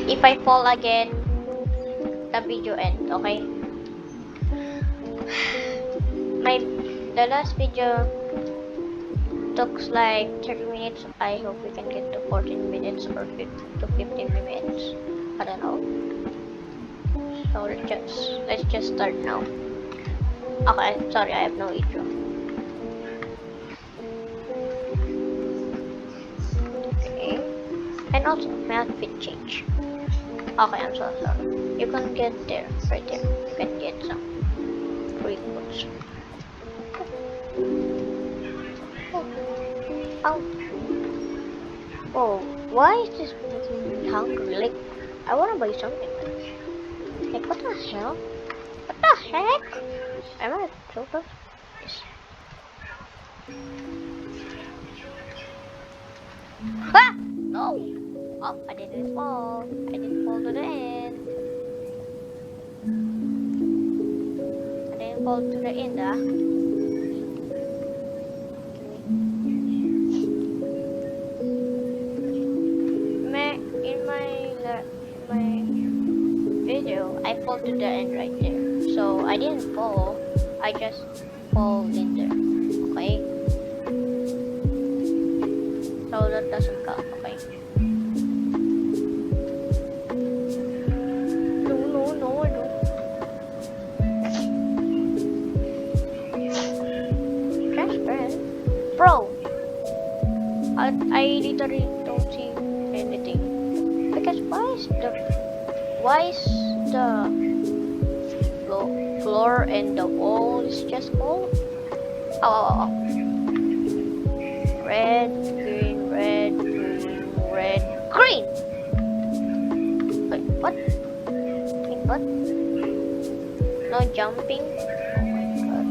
If I fall again, the video ends, okay? The last video took like 30 minutes. I hope we can get to 14 minutes or 15 minutes. I don't know. So let's just start now. Okay, sorry, I have no intro. Okay. And also my outfit change. Okay, I'm so sorry. You can get there, right there. You can get some free foods. Oh. Oh, why is this making me hungry? Like, I wanna buy something. Like, what the hell? What the heck? Am I so close? Yes. Ah! No! Oh, I didn't fall. I didn't fall to the end. I didn't fall to the end, ah. In my video, I fall to the end right there. So I didn't fall. I just fall in there. Okay? So that doesn't count, okay? No, I don't. Transparent? Bro! I literally don't see anything. Because why is the floor and the wall is just cold? Oh. Red, green, red, green, red, green! Wait, what? Wait, what? No jumping? Oh my god.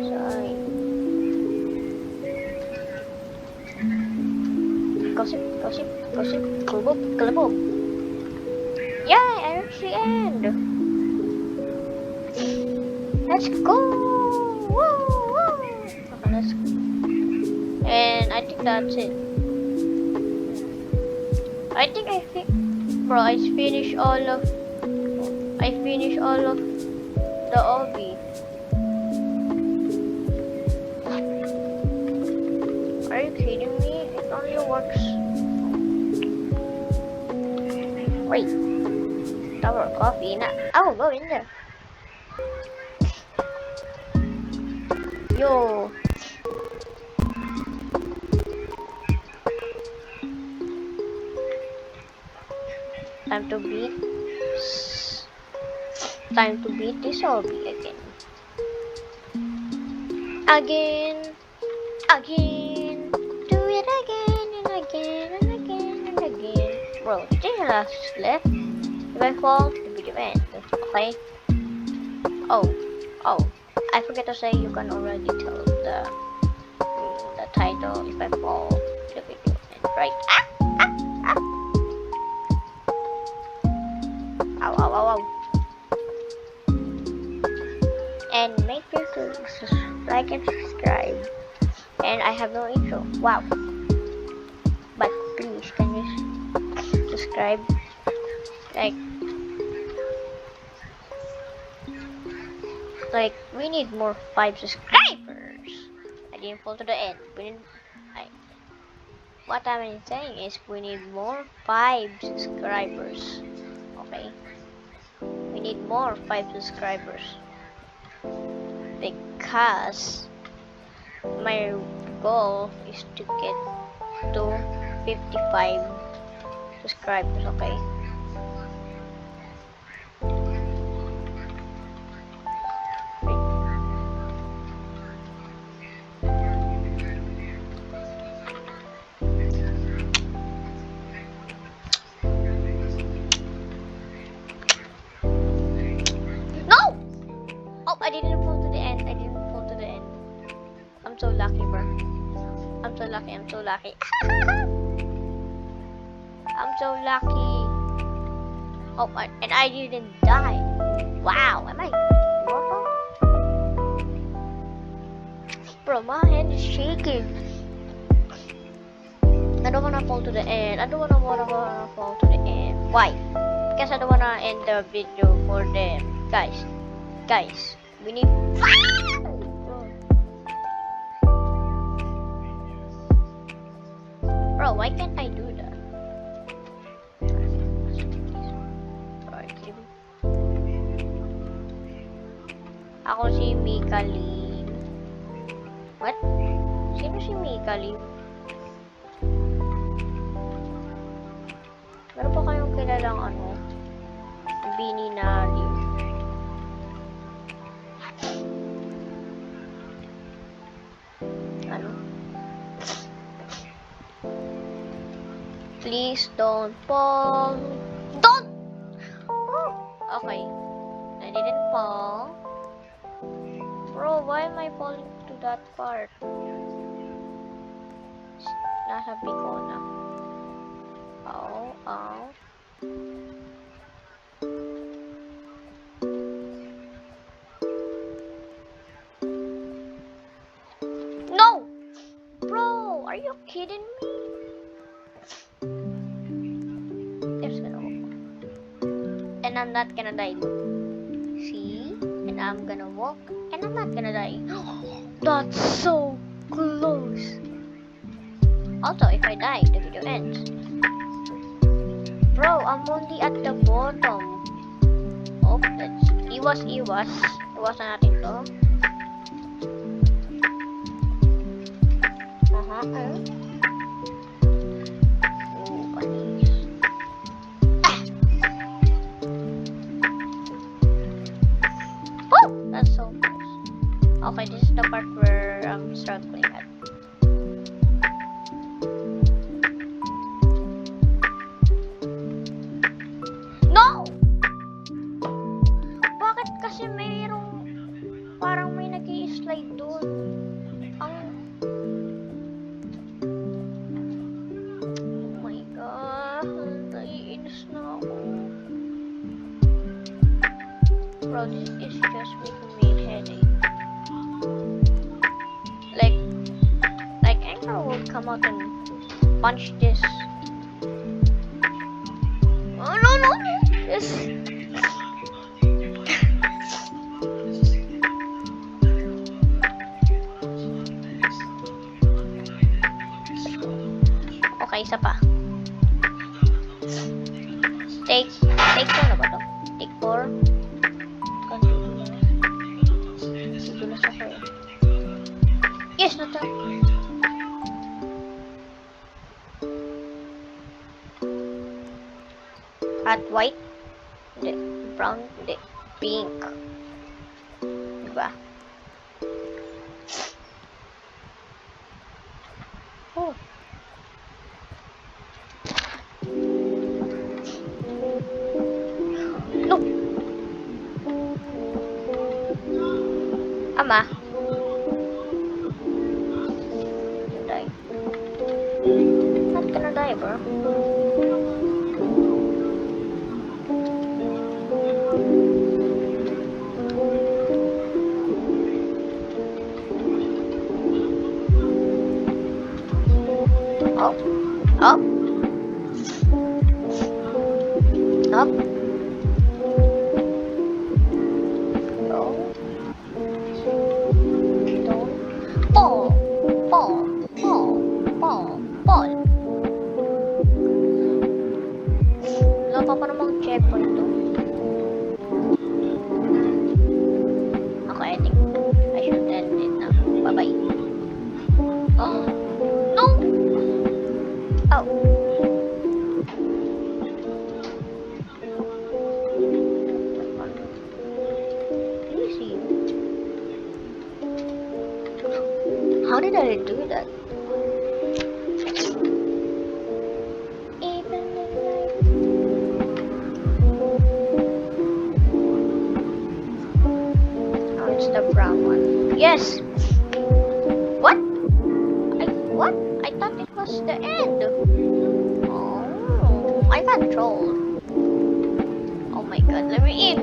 Sorry. Gossip, kalabog. Yay, I reached the end! Let's go! Woo! Okay, let's go. And I think that's it. I think bro, I finished all of the obby. Are you kidding me? It only works. Wait. Tower of coffee. I will go in there. Yo. Time to beat this obby again. Again. Do it again and again and again and again. Bro, this is last left. If I fall, the video ends. Okay? Oh. I forget to say you can already tell the title if I fall, the video ends, right? Ow. And make sure to like and subscribe. And I have no intro. Wow. But please, can you subscribe? Like we need more 5 subscribers. I didn't fall to the end. What I'm saying is we need more 5 subscribers. Okay? We need more 5 subscribers. Because my goal is to get to 55 subscribers, okay? I didn't fall to the end. I'm so lucky, bro. I'm so lucky. I'm so lucky. Oh, and I didn't die. Wow, am I immortal? Bro, my hand is shaking. I don't wanna fall to the end. I don't wanna fall to the end. Why? Because I don't wanna end the video for them. Guys, we need. Bro, why can't I do that? Ako si Mika Lim. What? Sino si Mika Lim? Meron pa kayong kilalang ano? Bini na Lim. Ano? Please don't fall. Don't! Okay. I didn't fall. Bro, why am I falling to that part? Nasa biko na. Ow. No! Bro, are you kidding me? There's gonna walk. And I'm not gonna die. See? And I'm gonna walk. And I'm not gonna die. That's so close. Also, if I die, the video ends. Bro, I'm only at the bottom. Oh, that's iwas. Iwasan natin to. Oh, panis. Oh, that's so close. Okay, this is the part where I'm struggling at. No! Bakit kasi mayroong parang may nag-i-slide doon? Oh my god, naiinis na ako. Bro, this is just making me headache. Like Anchor will come out and punch this. Oh no! This. Okay, isa pa. Take 4 na ba to? Take 4. Dudulas ako eh. Yes, na to. At white. Hindi. Brown. Hindi. Pink. Diba? Oh. No. Ama. Die. Not gonna die, bro. Up. Up. Up. Go. Don't. Fall. Fall. Fall. Fall. Fall. Wala pa namang checkpoint to. Okay, I think I should end it now. Bye-bye. Oh. No! Oh. Easy. How did I do that? Even if oh, it's the brown one. Yes! What? What? I thought it was the end. Oh, I got trolled. Oh my god, let me in.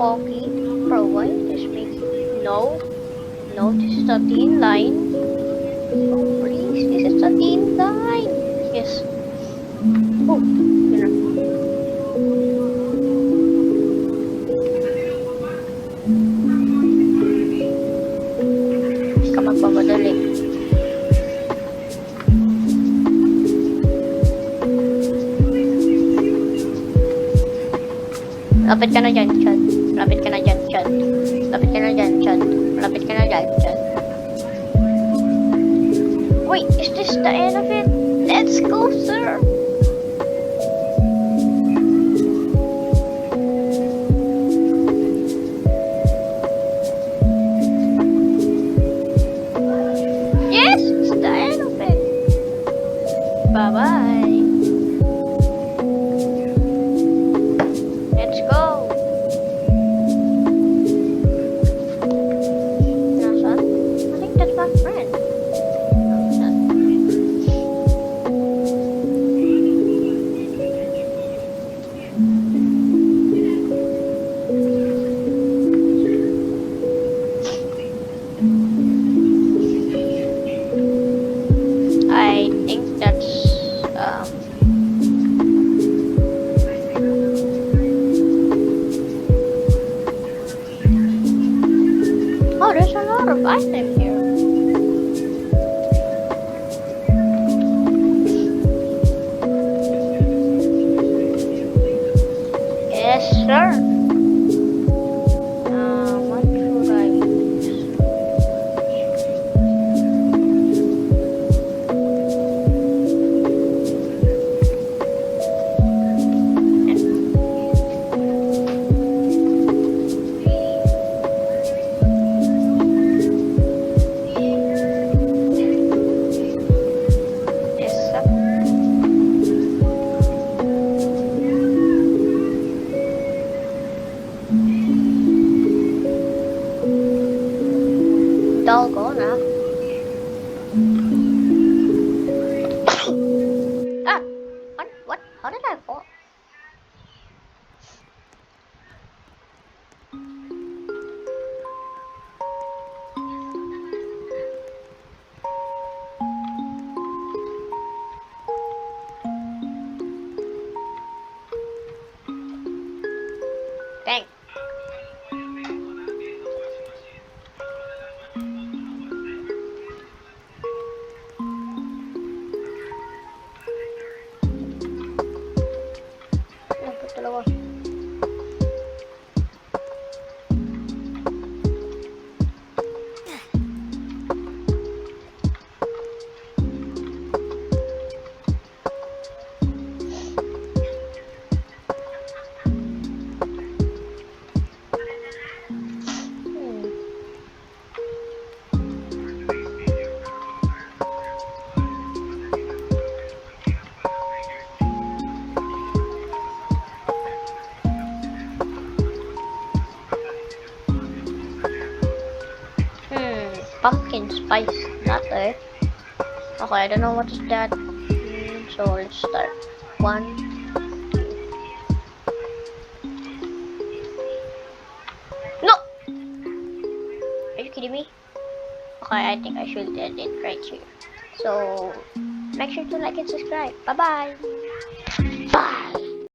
Pocky. Bro, why is this making... No. No, this is the thin line. Oh, please, this is the thin line. Yes. Oh, yun na. Hindi ka magpapadali. Lapit ka na dyan, Chad. Lapit ka na dyan, Chad. Lapit ka na dyan, Chad. Lapit ka na dyan, Chad. Wait, is this the end of it? Let's go, sir! Yes, it's the end of it! Bye-bye! Let's go! Nasaan? I think that's my friend. No, it's not. I think that's oh, there's a lot of items here. Yes, sir. What should I use? Yes, sir. Doggone, huh? Ah! What? What? How did I fall? Dang. Dapat dalawa. Pumpkin spice latte. Okay, I don't know what is that. So let's start. 1, 2. No! Are you kidding me? Okay, I think I should end it right here. So make sure to like and subscribe. Bye bye.